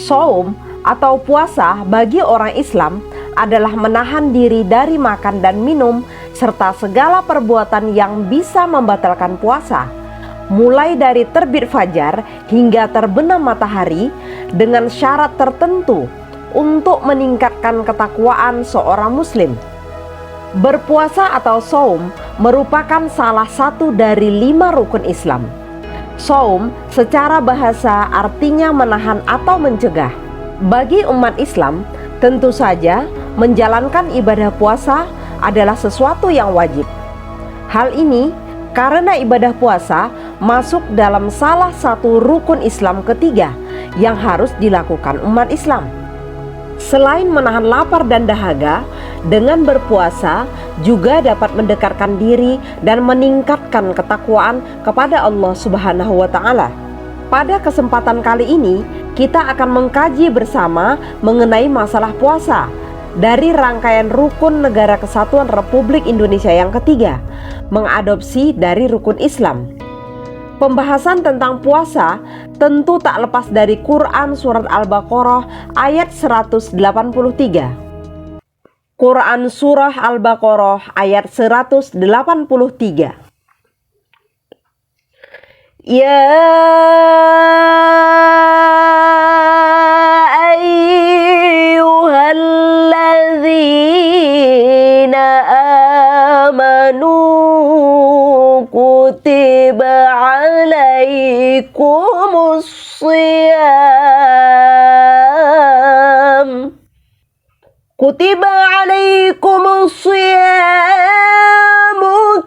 Shaum atau puasa bagi orang Islam adalah menahan diri dari makan dan minum serta segala perbuatan yang bisa membatalkan puasa, mulai dari terbit fajar hingga terbenam matahari, dengan syarat tertentu untuk meningkatkan ketakwaan seorang muslim. Berpuasa atau shaum merupakan salah satu dari 5 rukun Islam. Shaum secara bahasa artinya menahan atau mencegah. Bagi umat Islam, tentu saja menjalankan ibadah puasa adalah sesuatu yang wajib. Hal ini karena ibadah puasa masuk dalam salah satu rukun Islam ketiga yang harus dilakukan umat Islam. Selain menahan lapar dan dahaga, dengan berpuasa juga dapat mendekatkan diri dan meningkatkan ketakwaan kepada Allah Subhanahu wa Ta'ala. Pada kesempatan kali ini, kita akan mengkaji bersama mengenai masalah puasa dari rangkaian rukun Negara Kesatuan Republik Indonesia yang ketiga, mengadopsi dari rukun Islam. Pembahasan tentang puasa tentu tak lepas dari Quran Surat Al-Baqarah ayat 183. Quran Surah Al-Baqarah ayat 183. Ya ayyuhalladzina amanu kutiba alaikumus shiyam kutiba alaikumus shiyamu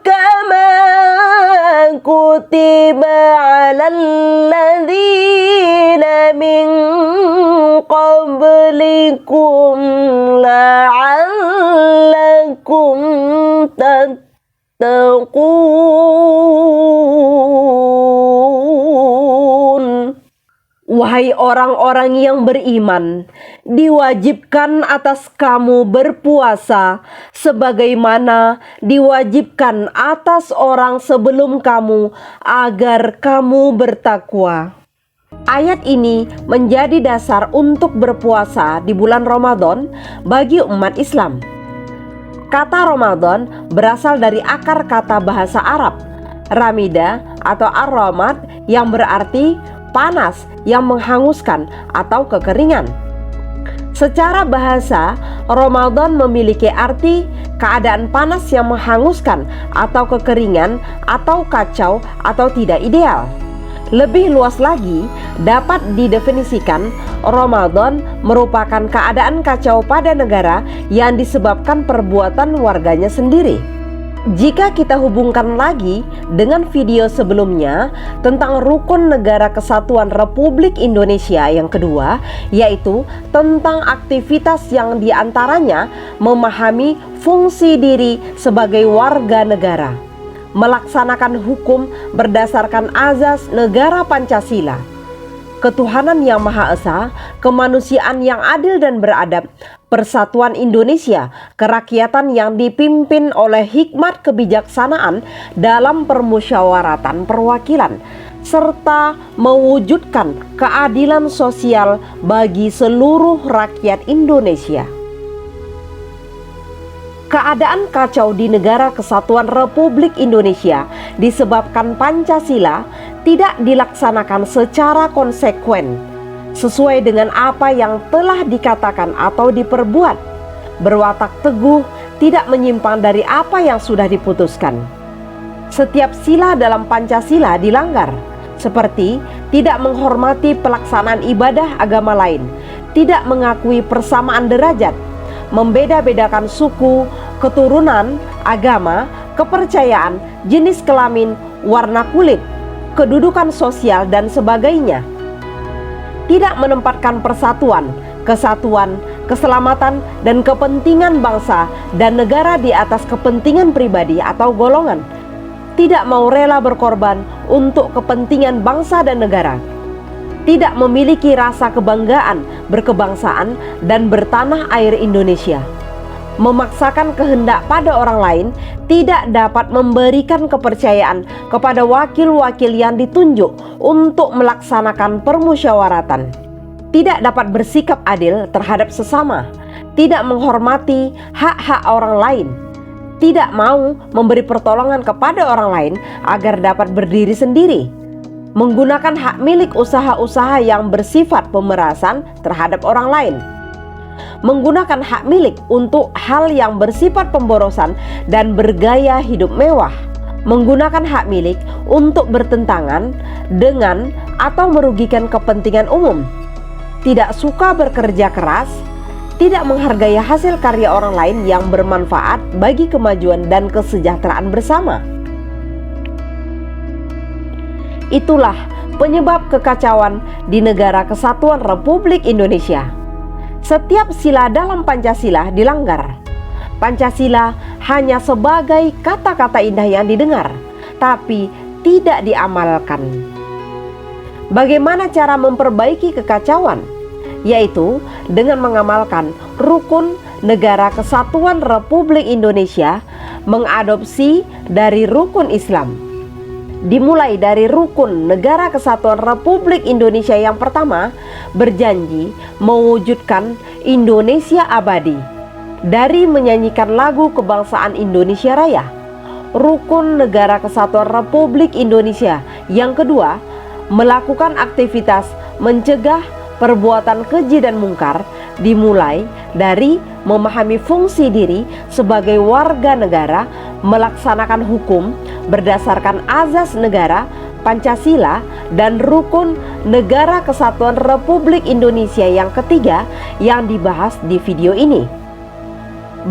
kama kutiba alal ladzina min qablikum la'allakum tattaqun. Wahai orang-orang yang beriman, diwajibkan atas kamu berpuasa sebagaimana diwajibkan atas orang sebelum kamu agar kamu bertakwa. Ayat ini menjadi dasar untuk berpuasa di bulan Ramadan bagi umat Islam. Kata Ramadan berasal dari akar kata bahasa Arab ramida atau ar-ramad yang berarti panas yang menghanguskan atau kekeringan. Secara bahasa, Ramadan memiliki arti keadaan panas yang menghanguskan atau kekeringan atau kacau atau tidak ideal. Lebih luas lagi, dapat didefinisikan Ramadan merupakan keadaan kacau pada negara yang disebabkan perbuatan warganya sendiri. Jika kita hubungkan lagi dengan video sebelumnya tentang rukun Negara Kesatuan Republik Indonesia yang kedua, yaitu tentang aktivitas yang diantaranya memahami fungsi diri sebagai warga negara, melaksanakan hukum berdasarkan azas negara Pancasila, ketuhanan yang Maha Esa, kemanusiaan yang adil dan beradab, persatuan Indonesia, kerakyatan yang dipimpin oleh hikmat kebijaksanaan dalam permusyawaratan perwakilan, serta mewujudkan keadilan sosial bagi seluruh rakyat Indonesia. Keadaan kacau di Negara Kesatuan Republik Indonesia disebabkan Pancasila tidak dilaksanakan secara konsekuen sesuai dengan apa yang telah dikatakan atau diperbuat, berwatak teguh tidak menyimpang dari apa yang sudah diputuskan. Setiap sila dalam Pancasila dilanggar, seperti tidak menghormati pelaksanaan ibadah agama lain, tidak mengakui persamaan derajat, membeda-bedakan suku, keturunan, agama, kepercayaan, jenis kelamin, warna kulit, kedudukan sosial, dan sebagainya. Tidak menempatkan persatuan, kesatuan, keselamatan, dan kepentingan bangsa dan negara di atas kepentingan pribadi atau golongan. Tidak mau rela berkorban untuk kepentingan bangsa dan negara. Tidak memiliki rasa kebanggaan berkebangsaan dan bertanah air Indonesia. Memaksakan kehendak pada orang lain, tidak dapat memberikan kepercayaan kepada wakil-wakil yang ditunjuk untuk melaksanakan permusyawaratan. tidak dapat bersikap adil terhadap sesama, tidak menghormati hak-hak orang lain, tidak mau memberi pertolongan kepada orang lain agar dapat berdiri sendiri, menggunakan hak milik usaha-usaha yang bersifat pemerasan terhadap orang lain, menggunakan hak milik untuk hal yang bersifat pemborosan dan bergaya hidup mewah, menggunakan hak milik untuk bertentangan dengan atau merugikan kepentingan umum, tidak suka bekerja keras, tidak menghargai hasil karya orang lain yang bermanfaat bagi kemajuan dan kesejahteraan bersama. Itulah penyebab kekacauan di Negara Kesatuan Republik Indonesia. Setiap sila dalam Pancasila dilanggar. Pancasila hanya sebagai kata-kata indah yang didengar, tapi tidak diamalkan. Bagaimana cara memperbaiki kekacauan? Yaitu dengan mengamalkan rukun Negara Kesatuan Republik Indonesia, mengadopsi dari rukun Islam. Dimulai dari rukun Negara Kesatuan Republik Indonesia yang pertama, berjanji mewujudkan Indonesia abadi dari menyanyikan lagu kebangsaan Indonesia Raya. Rukun Negara Kesatuan Republik Indonesia yang kedua, melakukan aktivitas mencegah perbuatan keji dan mungkar, dimulai dari memahami fungsi diri sebagai warga negara, melaksanakan hukum berdasarkan azas negara, Pancasila, dan rukun Negara Kesatuan Republik Indonesia yang ketiga yang dibahas di video ini.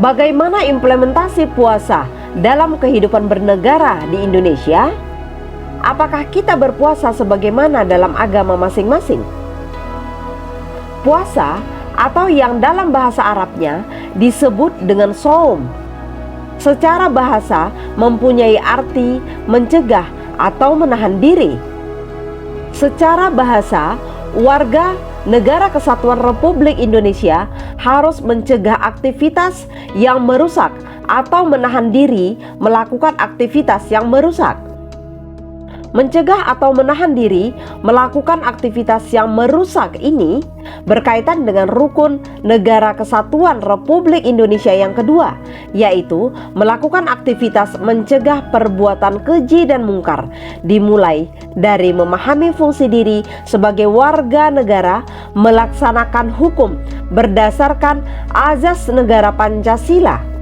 Bagaimana implementasi puasa dalam kehidupan bernegara di Indonesia? Apakah kita berpuasa sebagaimana dalam agama masing-masing? Puasa atau yang dalam bahasa Arabnya disebut dengan shaum, secara bahasa mempunyai arti mencegah atau menahan diri. Secara bahasa, warga Negara Kesatuan Republik Indonesia harus mencegah aktivitas yang merusak atau menahan diri melakukan aktivitas yang merusak. Mencegah atau menahan diri melakukan aktivitas yang merusak ini berkaitan dengan rukun Negara Kesatuan Republik Indonesia yang kedua, yaitu melakukan aktivitas mencegah perbuatan keji dan mungkar, dimulai dari memahami fungsi diri sebagai warga negara, melaksanakan hukum berdasarkan azas negara Pancasila.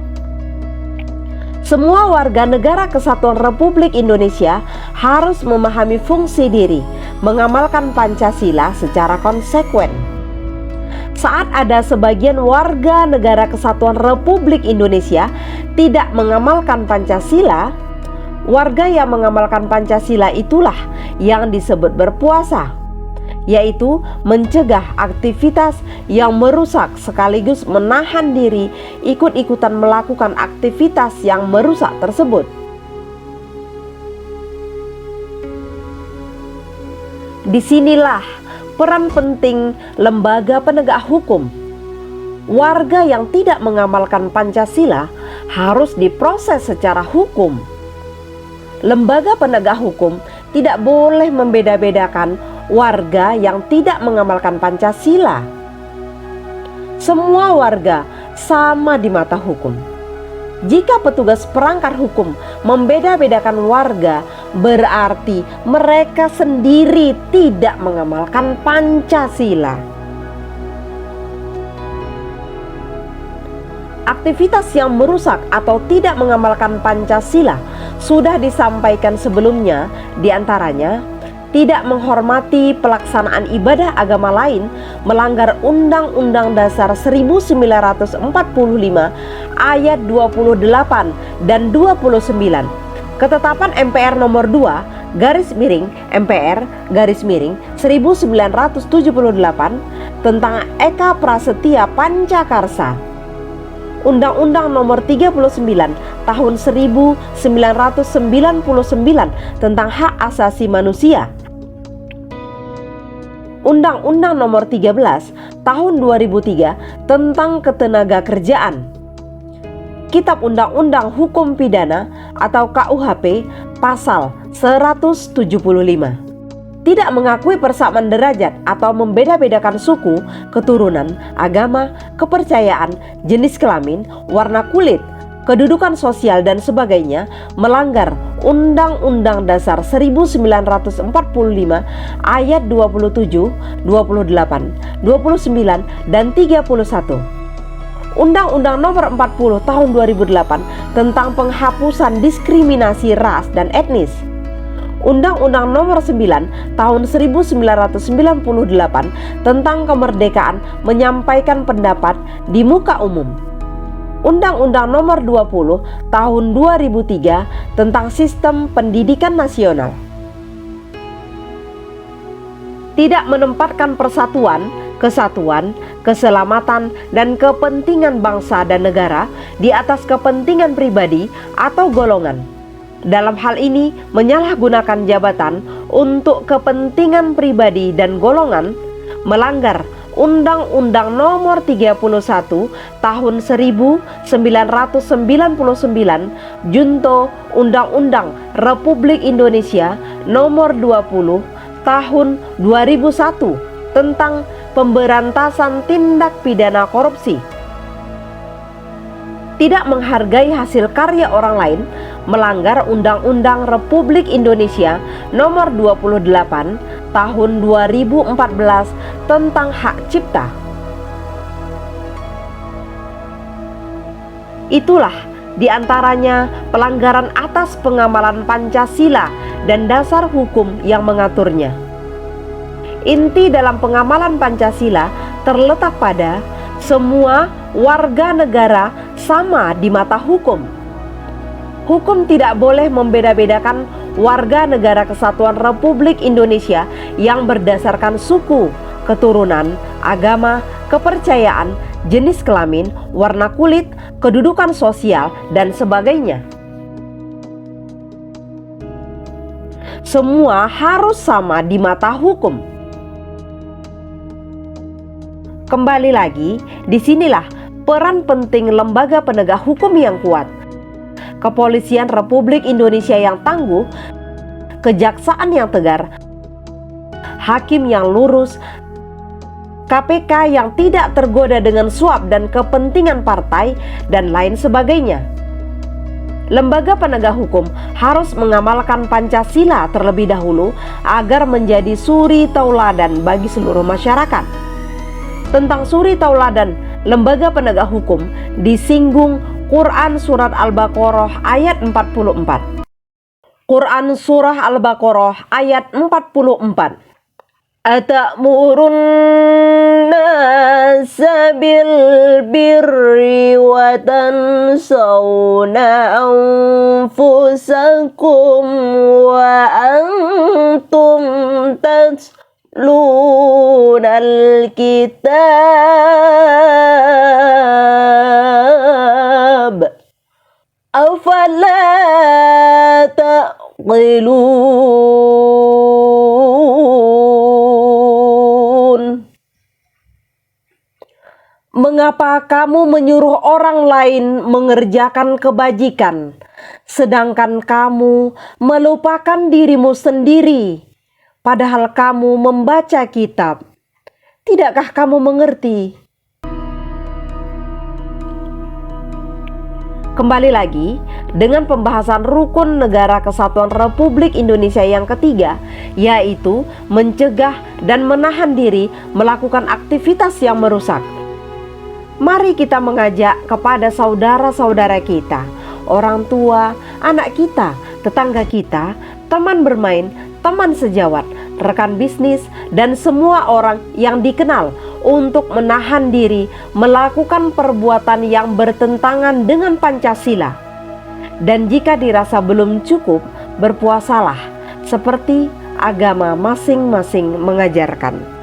Semua warga Negara Kesatuan Republik Indonesia harus memahami fungsi diri, mengamalkan Pancasila secara konsekuen. Saat ada sebagian warga Negara Kesatuan Republik Indonesia tidak mengamalkan Pancasila, warga yang mengamalkan Pancasila itulah yang disebut berpuasa, yaitu mencegah aktivitas yang merusak sekaligus menahan diri ikut-ikutan melakukan aktivitas yang merusak tersebut. Disinilah peran penting lembaga penegak hukum. Warga yang tidak mengamalkan Pancasila harus diproses secara hukum. Lembaga penegak hukum tidak boleh membeda-bedakan warga yang tidak mengamalkan Pancasila. Semua warga sama di mata hukum. Jika petugas perangkat hukum membeda-bedakan warga, berarti mereka sendiri tidak mengamalkan Pancasila. Aktivitas yang merusak atau tidak mengamalkan Pancasila sudah disampaikan sebelumnya, diantaranya tidak menghormati pelaksanaan ibadah agama lain, melanggar Undang-Undang Dasar 1945 ayat 28 dan 29, Ketetapan MPR nomor 2 MPR 1978 tentang Eka Prasetya Pancakarsa, Undang-Undang nomor 39 tahun 1999 tentang hak asasi manusia, Undang-Undang nomor 13 tahun 2003 tentang ketenaga kerjaan, Kitab Undang-Undang Hukum Pidana atau KUHP pasal 175. tidak mengakui persamaan derajat atau membeda-bedakan suku, keturunan, agama, kepercayaan, jenis kelamin, warna kulit, kedudukan sosial dan sebagainya, melanggar Undang-Undang Dasar 1945 ayat 27, 28, 29, dan 31. Undang-Undang Nomor 40 Tahun 2008 tentang penghapusan diskriminasi ras dan etnis. Undang-Undang Nomor 9 Tahun 1998 tentang kemerdekaan menyampaikan pendapat di muka umum. Undang-Undang Nomor 20 Tahun 2003 tentang Sistem Pendidikan Nasional. Tidak menempatkan persatuan, kesatuan, keselamatan, dan kepentingan bangsa dan negara di atas kepentingan pribadi atau golongan. Dalam hal ini, menyalahgunakan jabatan untuk kepentingan pribadi dan golongan, melanggar Undang-Undang Nomor 31 Tahun 1999, junto Undang-Undang Republik Indonesia Nomor 20 Tahun 2001 tentang pemberantasan tindak pidana korupsi. Tidak menghargai hasil karya orang lain, melanggar Undang-Undang Republik Indonesia Nomor 28 Tahun 2014 tentang hak cipta. Itulah diantaranya pelanggaran atas pengamalan Pancasila dan dasar hukum yang mengaturnya. Inti dalam pengamalan Pancasila terletak pada semua warga negara sama di mata hukum. Hukum tidak boleh membeda-bedakan warga negara kesatuan Republik Indonesia yang berdasarkan suku, keturunan, agama, kepercayaan, jenis kelamin, warna kulit, kedudukan sosial, dan sebagainya. Semua harus sama di mata hukum. Kembali lagi, disinilah peran penting lembaga penegak hukum yang kuat. Kepolisian Republik Indonesia yang tangguh, kejaksaan yang tegar, hakim yang lurus, KPK yang tidak tergoda dengan suap dan kepentingan partai, dan lain sebagainya. Lembaga penegak hukum harus mengamalkan Pancasila terlebih dahulu agar menjadi suri tauladan bagi seluruh masyarakat. Tentang suri tauladan lembaga penegak hukum disinggung Quran Surat Al-Baqarah ayat 44. Quran Surah Al-Baqarah ayat 44. Atamurunna bil birri wa tansawna anfusakum wa antum tatlunal kitab afala taqilun. Mengapa kamu menyuruh orang lain mengerjakan kebajikan, sedangkan kamu melupakan dirimu sendiri, padahal kamu membaca kitab? Tidakkah kamu mengerti? Kembali lagi dengan pembahasan rukun negara kesatuan Republik Indonesia yang ketiga, yaitu mencegah dan menahan diri melakukan aktivitas yang merusak. Mari kita mengajak kepada saudara-saudara kita, orang tua, anak kita, tetangga kita, teman bermain, teman sejawat, rekan bisnis, dan semua orang yang dikenal untuk menahan diri melakukan perbuatan yang bertentangan dengan Pancasila. Dan jika dirasa belum cukup, berpuasalah seperti agama masing-masing mengajarkan.